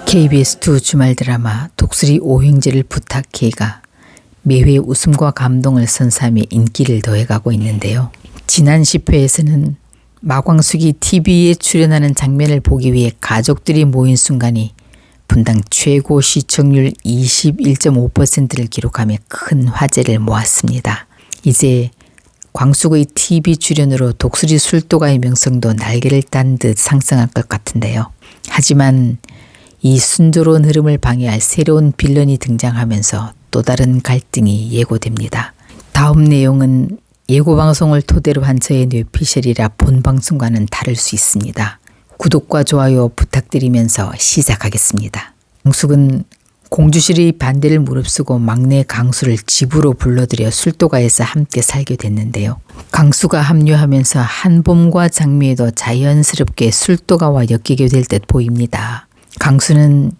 KBS2 주말 드라마 독수리 오형제를 부탁해가 매회 웃음과 감동을 선사하며 인기를 더해가고 있는데요. 지난 10회에서는 마광숙이 TV에 출연하는 장면을 보기 위해 가족들이 모인 순간이 분당 최고 시청률 21.5%를 기록하며 큰 화제를 모았습니다. 이제 광숙의 TV 출연으로 독수리 술도가의 명성도 날개를 딴 듯 상승할 것 같은데요. 하지만 이 순조로운 흐름을 방해할 새로운 빌런이 등장하면서 또 다른 갈등이 예고됩니다. 다음 내용은 예고방송을 토대로 한 저의 뇌피셜이라 본방송과는 다를 수 있습니다. 구독과 좋아요 부탁드리면서 시작하겠습니다. 광숙은 공주실의 반대를 무릅쓰고 막내 강수를 집으로 불러들여 술도가에서 함께 살게 됐는데요. 강수가 합류하면서 한봄과 장미에도 자연스럽게 술도가와 엮이게 될 듯 보입니다. 강수는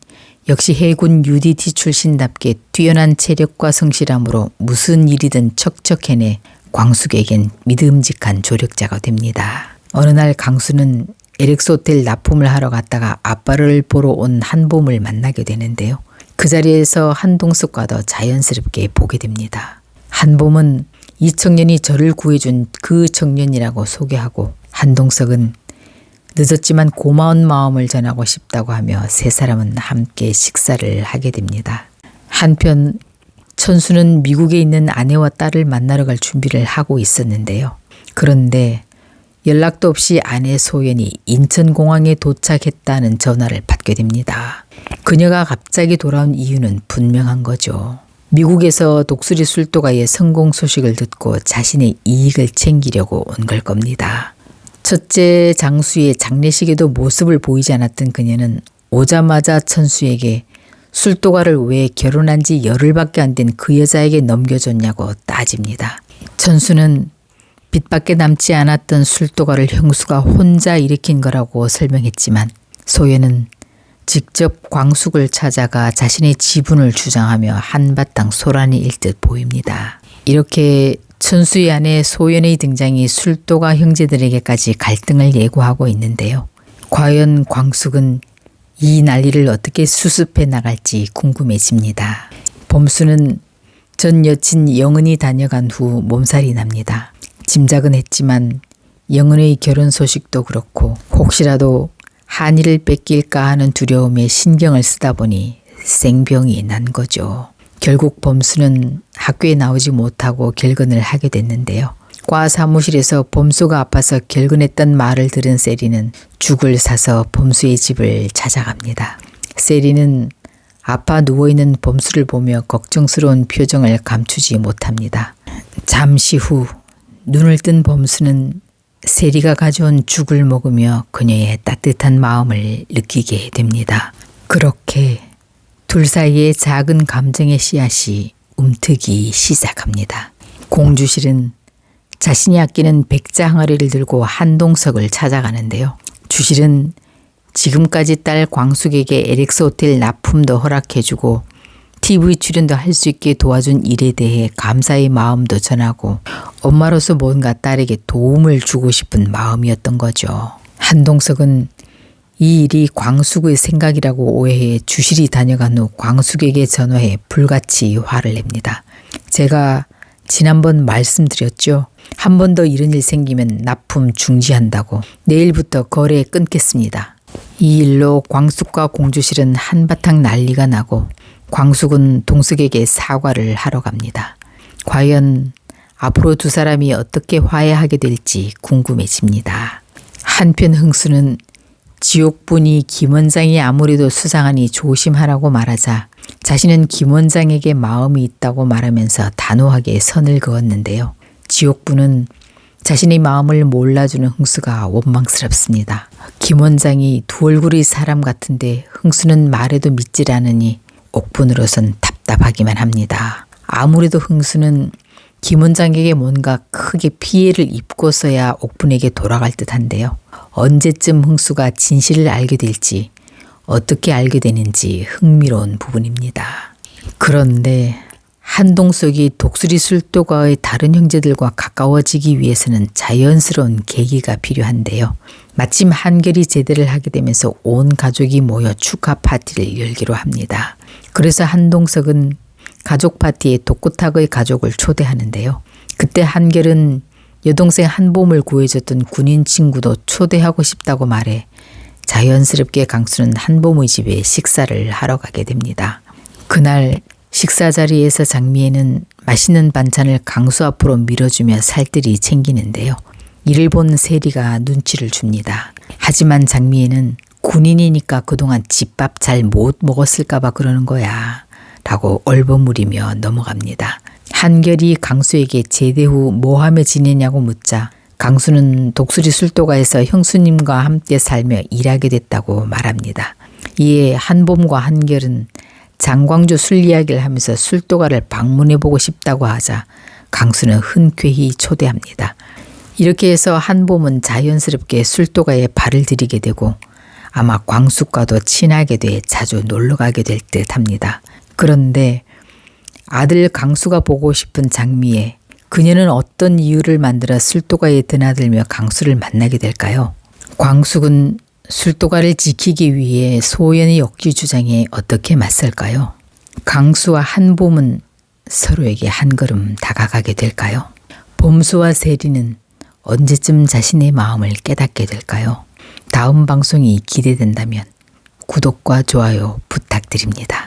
역시 해군 UDT 출신답게 뛰어난 체력과 성실함으로 무슨 일이든 척척 해내 광숙에겐 믿음직한 조력자가 됩니다. 어느 날 강수는 LX 호텔 납품을 하러 갔다가 아빠를 보러 온 한봄을 만나게 되는데요. 그 자리에서 한동석과도 자연스럽게 보게 됩니다. 한봄은 이 청년이 저를 구해준 그 청년이라고 소개하고 한동석은 늦었지만 고마운 마음을 전하고 싶다고 하며 세 사람은 함께 식사를 하게 됩니다. 한편 천수는 미국에 있는 아내와 딸을 만나러 갈 준비를 하고 있었는데요. 그런데 연락도 없이 아내 소연이 인천공항에 도착했다는 전화를 받게 됩니다. 그녀가 갑자기 돌아온 이유는 분명한 거죠. 미국에서 독수리 술도가의 성공 소식을 듣고 자신의 이익을 챙기려고 온 걸 겁니다. 첫째 장수의 장례식에도 모습을 보이지 않았던 그녀는 오자마자 천수에게 술도가를 왜 결혼한 지 열흘밖에 안 된 그 여자에게 넘겨줬냐고 따집니다. 천수는 빚밖에 남지 않았던 술도가를 형수가 혼자 일으킨 거라고 설명했지만 소연은 직접 광숙을 찾아가 자신의 지분을 주장하며 한바탕 소란이 일 듯 보입니다. 이렇게 천수의 아내 소연의 등장이 술도가 형제들에게까지 갈등을 예고하고 있는데요. 과연 광숙은 이 난리를 어떻게 수습해 나갈지 궁금해집니다. 범수는 전 여친 영은이 다녀간 후 몸살이 납니다. 짐작은 했지만 영은의 결혼 소식도 그렇고 혹시라도 한이를 뺏길까 하는 두려움에 신경을 쓰다 보니 생병이 난 거죠. 결국 범수는 학교에 나오지 못하고 결근을 하게 됐는데요. 과 사무실에서 범수가 아파서 결근했던 말을 들은 세리는 죽을 사서 범수의 집을 찾아갑니다. 세리는 아파 누워있는 범수를 보며 걱정스러운 표정을 감추지 못합니다. 잠시 후 눈을 뜬 범수는 세리가 가져온 죽을 먹으며 그녀의 따뜻한 마음을 느끼게 됩니다. 그렇게 둘 사이에 작은 감정의 씨앗이 움트기 시작합니다. 공주실은 자신이 아끼는 백자 항아리를 들고 한동석을 찾아가는데요. 주실은 지금까지 딸 광숙에게 LX 호텔 납품도 허락해주고 TV 출연도 할 수 있게 도와준 일에 대해 감사의 마음도 전하고 엄마로서 뭔가 딸에게 도움을 주고 싶은 마음이었던 거죠. 한동석은 이 일이 광숙의 생각이라고 오해해 주실이 다녀간 후 광숙에게 전화해 불같이 화를 냅니다. 제가 지난번 말씀드렸죠. 한 번 더 이런 일 생기면 납품 중지한다고. 내일부터 거래 끊겠습니다. 이 일로 광숙과 공주실은 한바탕 난리가 나고 광숙은 동석에게 사과를 하러 갑니다. 과연 앞으로 두 사람이 어떻게 화해하게 될지 궁금해집니다. 한편 흥수는 지옥분이 김 원장이 아무래도 수상하니 조심하라고 말하자 자신은 김 원장에게 마음이 있다고 말하면서 단호하게 선을 그었는데요. 지옥분은 자신의 마음을 몰라주는 흥수가 원망스럽습니다. 김 원장이 두 얼굴의 사람 같은데 흥수는 말해도 믿질 않으니 옥분으로선 답답하기만 합니다. 아무래도 흥수는 김 원장에게 뭔가 크게 피해를 입고서야 옥분에게 돌아갈 듯한데요. 언제쯤 흥수가 진실을 알게 될지 어떻게 알게 되는지 흥미로운 부분입니다. 그런데 한동석이 독수리 술도가의 다른 형제들과 가까워지기 위해서는 자연스러운 계기가 필요한데요. 마침 한결이 제대를 하게 되면서 온 가족이 모여 축하 파티를 열기로 합니다. 그래서 한동석은 가족 파티에 독구탁의 가족을 초대하는데요. 그때 한결은 여동생 한봄을 구해줬던 군인 친구도 초대하고 싶다고 말해 자연스럽게 강수는 한봄의 집에 식사를 하러 가게 됩니다. 그날 식사 자리에서 장미애는 맛있는 반찬을 강수 앞으로 밀어주며 살뜰히 챙기는데요. 이를 본 세리가 눈치를 줍니다. 하지만 장미애는 군인이니까 그동안 집밥 잘 못 먹었을까 봐 그러는 거야 라고 얼버무리며 넘어갑니다. 한결이 강수에게 제대 후 뭐 하며 지내냐고 묻자 강수는 독수리 술도가에서 형수님과 함께 살며 일하게 됐다고 말합니다. 이에 한봄과 한결은 장광주 술 이야기를 하면서 술도가를 방문해보고 싶다고 하자 강수는 흔쾌히 초대합니다. 이렇게 해서 한봄은 자연스럽게 술도가에 발을 들이게 되고 아마 광숙과도 친하게 돼 자주 놀러가게 될 듯 합니다. 그런데 아들 강수가 보고 싶은 장미애, 그녀는 어떤 이유를 만들어 술도가에 드나들며 강수를 만나게 될까요? 광숙은 술도가를 지키기 위해 소연의 역지 주장에 어떻게 맞설까요? 강수와 한봄은 서로에게 한 걸음 다가가게 될까요? 봄수와 세리는 언제쯤 자신의 마음을 깨닫게 될까요? 다음 방송이 기대된다면 구독과 좋아요 부탁드립니다.